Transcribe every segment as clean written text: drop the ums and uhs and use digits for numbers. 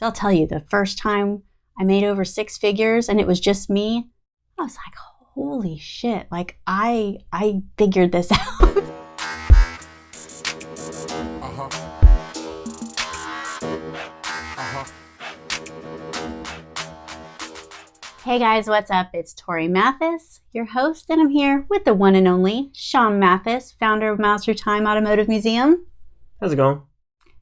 So I'll tell you, the first time I made over 6 figures and it was just me, I was like, holy shit, like I figured this out. Hey guys, what's up? It's Tori Mathis, your host, and I'm here with the one and only Sean Mathis, founder of Miles Through Time Automotive Museum. How's it going?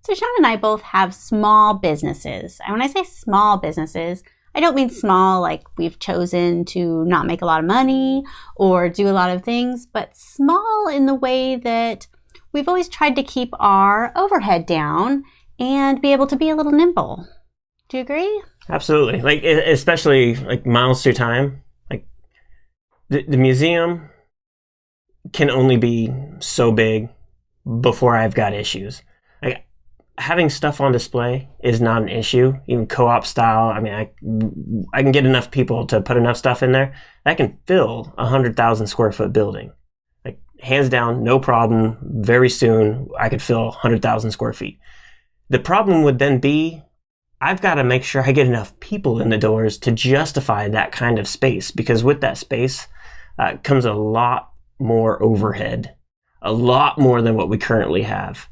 So Sean and I both have small businesses. And when I say small businesses, I don't mean small like we've chosen to not make a lot of money or do a lot of things, but small in the way that we've always tried to keep our overhead down and be able to be a little nimble. Do you agree? Absolutely. Like, especially like Miles Through Time. Like, the museum can only be so big before I've got issues. Like, having stuff on display is not an issue, even co-op style. I mean, I can get enough people to put enough stuff in there that can fill a 100,000 square foot building. Like, hands down, no problem. Very soon, I could fill 100,000 square feet. The problem would then be I've got to make sure I get enough people in the doors to justify that kind of space, because with that space comes a lot more overhead, a lot more than what we currently have.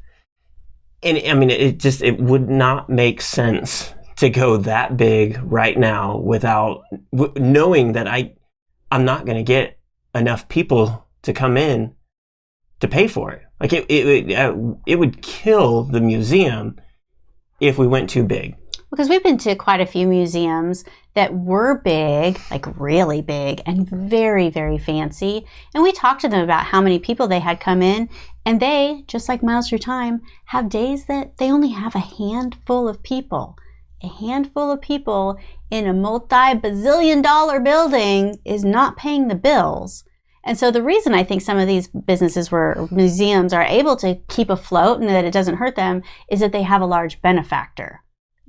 And I mean, it would not make sense to go that big right now without knowing that I'm not going to get enough people to come in to pay for it. Like it would kill the museum if we went too big. Because we've been to quite a few museums that were big, like really big and very, very fancy. And we talked to them about how many people they had come in. And they, just like Miles Through Time, have days that they only have a handful of people. A handful of people in a multi-bazillion-dollar building is not paying the bills. And so the reason I think some of these businesses or museums are able to keep afloat and that it doesn't hurt them is that they have a large benefactor.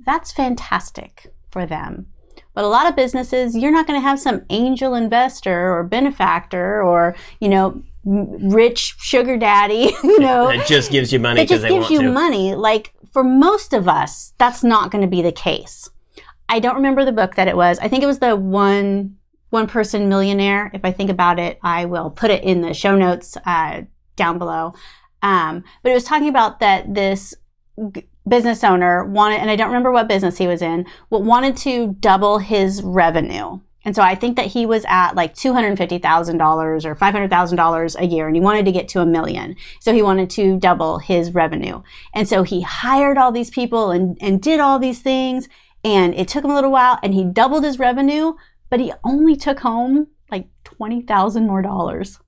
That's fantastic for them. But a lot of businesses, you're not going to have some angel investor or benefactor or, rich sugar daddy, That just gives you money because they want to. That just gives you money. Like, for most of us, that's not going to be the case. I don't remember the book that it was. I think it was the one person millionaire. If I think about it, I will put it in the show notes down below. But it was talking about that this business owner wanted, and I don't remember what business he was in, but wanted to double his revenue. And so I think that he was at like $250,000 or $500,000 a year, and he wanted to get to $1 million. So he wanted to double his revenue. And so he hired all these people and did all these things, and it took him a little while, and he doubled his revenue, but he only took home like $20,000 more dollars.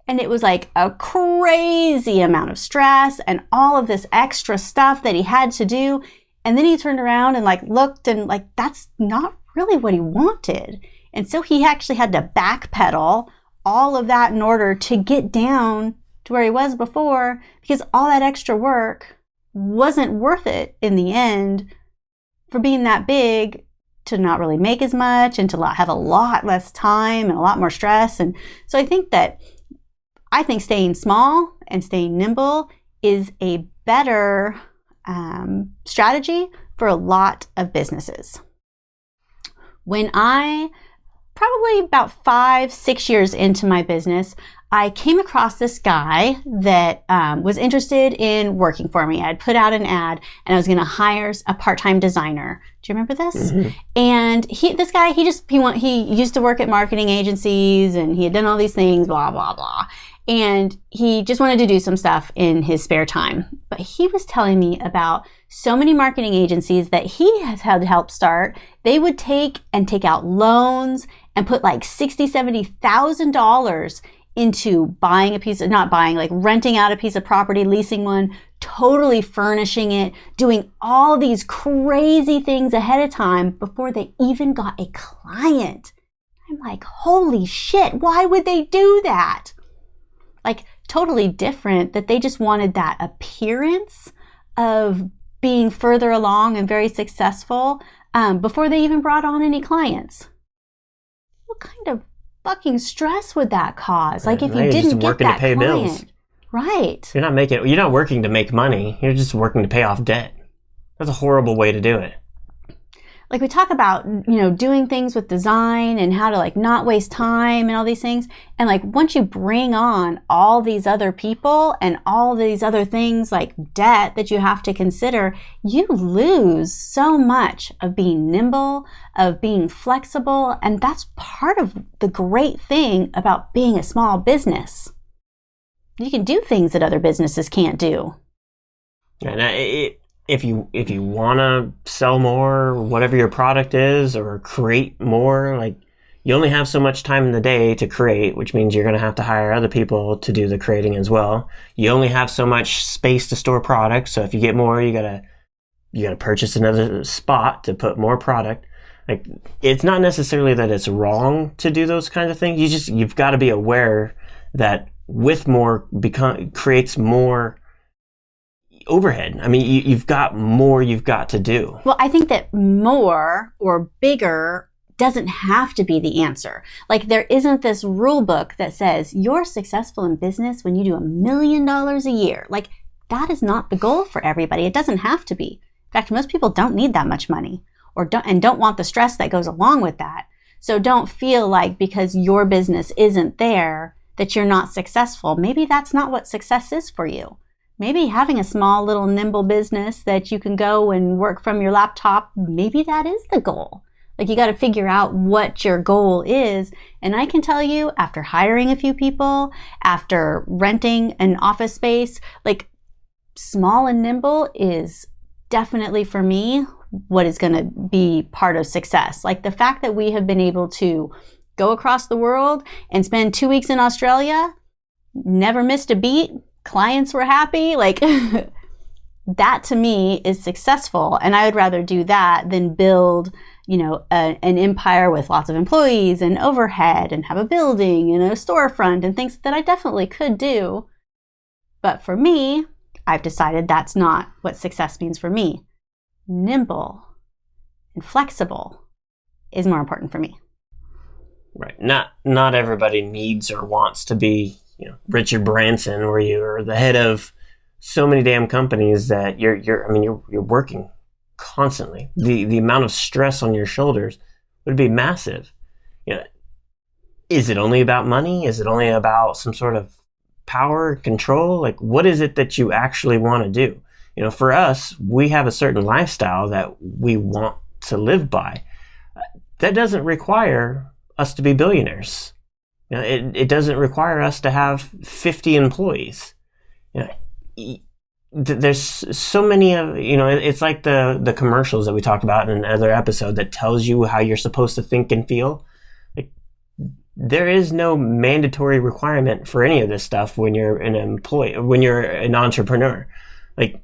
And it was like a crazy amount of stress and all of this extra stuff that he had to do. And then he turned around and like looked and like, that's not really what he wanted. And so he actually had to backpedal all of that in order to get down to where he was before, because all that extra work wasn't worth it in the end for being that big to not really make as much and to have a lot less time and a lot more stress. And so I think staying small and staying nimble is a better strategy for a lot of businesses. When I, probably about 5-6 years into my business, I came across this guy that was interested in working for me. I'd put out an ad and I was going to hire a part-time designer. Do you remember this? Mm-hmm. And he used to work at marketing agencies and he had done all these things, blah, blah, blah. And he just wanted to do some stuff in his spare time. But he was telling me about so many marketing agencies that he has had help start. They would take out loans and put like $60,000, $70,000 into renting out a piece of property, leasing one, totally furnishing it, doing all these crazy things ahead of time before they even got a client. I'm like, holy shit, why would they do that? Like, totally different, that they just wanted that appearance of being further along and very successful before they even brought on any clients. What kind of fucking stress would that cause? Like, if you didn't get that client. Bills. Right. You're not working to make money. You're just working to pay off debt. That's a horrible way to do it. like we talk about, doing things with design and how to like not waste time and all these things. And like once you bring on all these other people and all these other things like debt that you have to consider, you lose so much of being nimble, of being flexible. And that's part of the great thing about being a small business. You can do things that other businesses can't do. And if you want to sell more, whatever your product is, or create more, like you only have so much time in the day to create, which means you're going to have to hire other people to do the creating as well. You only have so much space to store products, so if you get more, you gotta purchase another spot to put more product. Like, it's not necessarily that it's wrong to do those kinds of things. You've got to be aware that with more creates more overhead. I mean, you've got more you've got to do. Well, I think that more or bigger doesn't have to be the answer. Like, there isn't this rule book that says you're successful in business when you do $1 million a year. Like, that is not the goal for everybody. It doesn't have to be. In fact, most people don't need that much money don't want the stress that goes along with that. So don't feel like because your business isn't there that you're not successful. Maybe that's not what success is for you. Maybe having a small little nimble business that you can go and work from your laptop, maybe that is the goal. Like, you got to figure out what your goal is. And I can tell you, after hiring a few people, after renting an office space, like, small and nimble is definitely, for me, what is going to be part of success. Like, the fact that we have been able to go across the world and spend 2 weeks in Australia, never missed a beat, clients were happy, like that to me is successful. And I would rather do that than build, an empire with lots of employees and overhead and have a building and a storefront and things that I definitely could do. But for me, I've decided that's not what success means for me. Nimble and flexible is more important for me. Right. Not everybody needs or wants to be, Richard Branson, where you're the head of so many damn companies that you're working constantly. The amount of stress on your shoulders would be massive. Is it only about money? Is it only about some sort of power, control? Like, what is it that you actually want to do? For us, we have a certain lifestyle that we want to live by. That doesn't require us to be billionaires. It doesn't require us to have 50 employees. There's so many of, it's like the commercials that we talked about in another episode that tells you how you're supposed to think and feel. Like, there is no mandatory requirement for any of this stuff when you're an employee, when you're an entrepreneur. Like,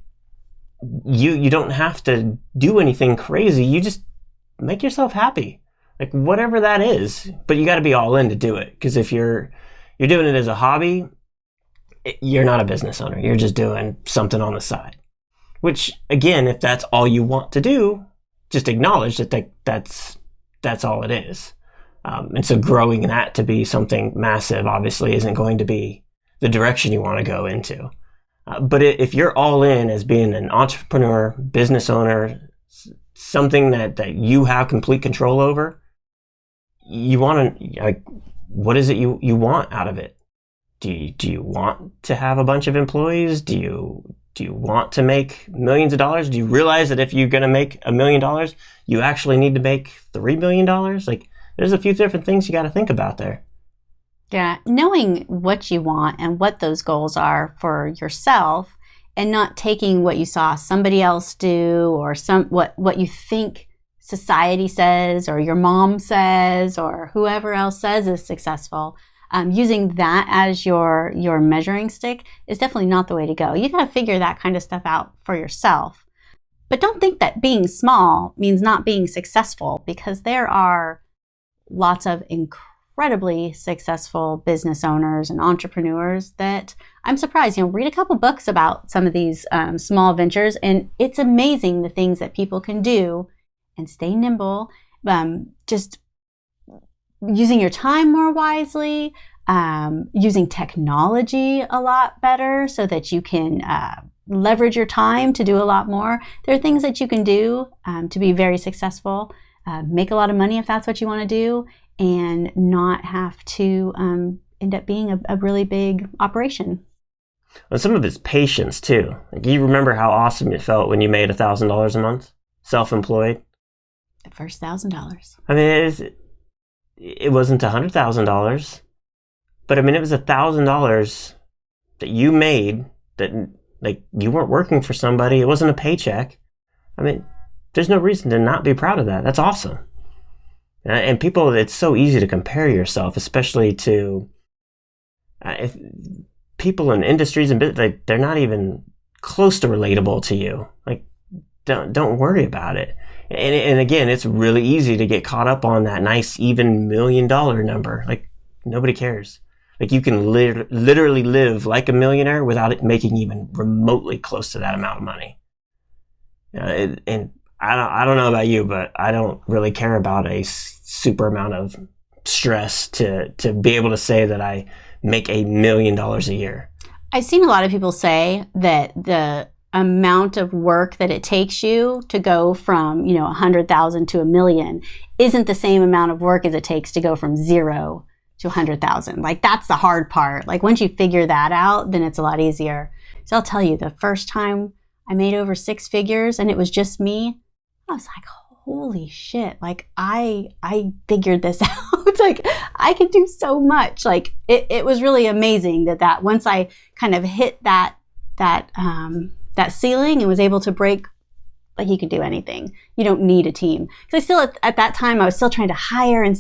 you don't have to do anything crazy. You just make yourself happy. Like, whatever that is, but you got to be all in to do it. Because if you're doing it as a hobby, you're not a business owner. You're just doing something on the side. Which, again, if that's all you want to do, just acknowledge that that's all it is. And so growing that to be something massive obviously isn't going to be the direction you want to go into. But if you're all in as being an entrepreneur, business owner, something that you have complete control over, you want to, like, what is it you want out of it? Do you want to have a bunch of employees? Do you want to make millions of dollars? Do you realize that if you're going to make $1 million, you actually need to make $3 million? Like, there's a few different things you got to think about there. Yeah, knowing what you want and what those goals are for yourself, and not taking what you saw somebody else do or what you think society says or your mom says or whoever else says is successful. Using that as your measuring stick is definitely not the way to go. You got to figure that kind of stuff out for yourself. But don't think that being small means not being successful, because there are lots of incredibly successful business owners and entrepreneurs that I'm surprised. Read a couple books about some of these small ventures, and it's amazing the things that people can do and stay nimble, just using your time more wisely, using technology a lot better so that you can leverage your time to do a lot more. There are things that you can do to be very successful. make a lot of money if that's what you want to do, and not have to end up being a really big operation. And some of it's patience too. Like, you remember how awesome it felt when you made $1,000 a month, self-employed? The first $1,000. I mean, it wasn't $100,000, but I mean, it was $1,000 that you made that, like, you weren't working for somebody. It wasn't a paycheck. I mean, there's no reason to not be proud of that. That's awesome. And people, it's so easy to compare yourself, especially to people in industries and business, like, they're not even close to relatable to you. Like, don't worry about it. And again, it's really easy to get caught up on that nice, even $1 million number. Like, nobody cares. Like, you can literally live like a millionaire without it making even remotely close to that amount of money. And I don't know about you, but I don't really care about a super amount of stress to be able to say that I make $1 million a year. I've seen a lot of people say that the amount of work that it takes you to go from, 100,000 to $1 million isn't the same amount of work as it takes to go from 0 to 100,000. Like, that's the hard part. Like, once you figure that out, then it's a lot easier. So I'll tell you, the first time I made over 6 figures and it was just me, I was like, holy shit. Like, I figured this out. Like, I could do so much. Like, it was really amazing that once I kind of hit that ceiling and was able to break, like, you can do anything. You don't need a team. Because I still, at that time, I was still trying to hire and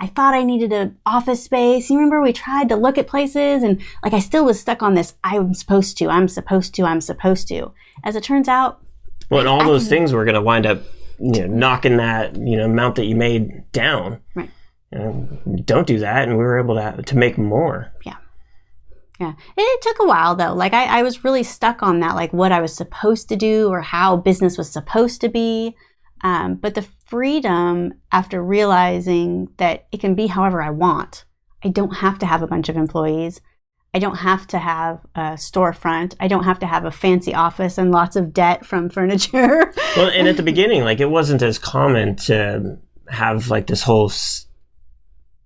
I thought I needed an office space. You remember we tried to look at places and, like, I still was stuck on this, I'm supposed to. As it turns out. Well, and all those things were going to wind up, knocking that, amount that you made down. Right. Don't do that. And we were able to make more. Yeah. Yeah. It took a while though. Like, I was really stuck on that, like what I was supposed to do or how business was supposed to be. But the freedom after realizing that it can be however I want. I don't have to have a bunch of employees. I don't have to have a storefront. I don't have to have a fancy office and lots of debt from furniture. Well, and at the beginning, like, it wasn't as common to have, like, this whole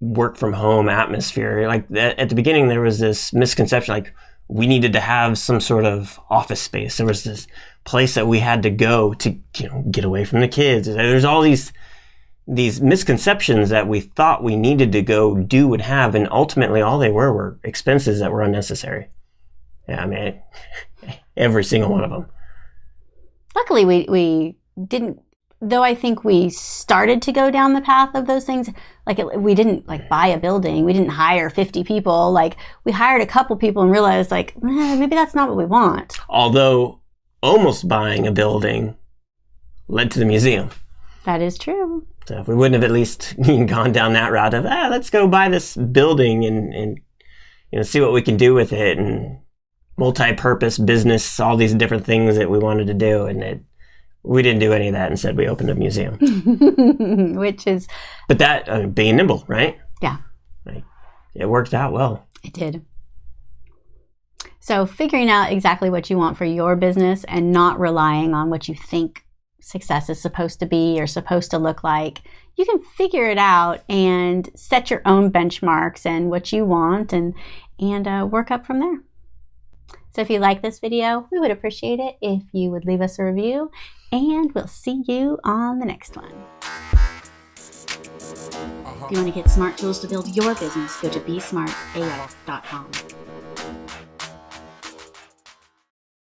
work from home atmosphere. Like, at the beginning, there was this misconception, like, we needed to have some sort of office space. There was this place that we had to go to, get away from the kids. There's all these misconceptions that we thought we needed to go do and have, and ultimately all they were expenses that were unnecessary. Yeah, I mean, every single one of them. Luckily, we didn't, though I think we started to go down the path of those things. Like, we didn't, like, buy a building. We didn't hire 50 people. Like, we hired a couple people and realized, like, maybe that's not what we want. Although almost buying a building led to the museum. That is true. So if we wouldn't have at least gone down that route of, let's go buy this building and see what we can do with it, and multi-purpose business, all these different things that we wanted to do, and we didn't do any of that. Instead, we opened a museum. Which is... But that, being nimble, right? Yeah. Like, it worked out well. It did. So figuring out exactly what you want for your business and not relying on what you think success is supposed to be or supposed to look like, you can figure it out and set your own benchmarks and what you want and work up from there. So if you like this video, we would appreciate it if you would leave us a review, and we'll see you on the next one. If you want to get smart tools to build your business, go to besmartao.com.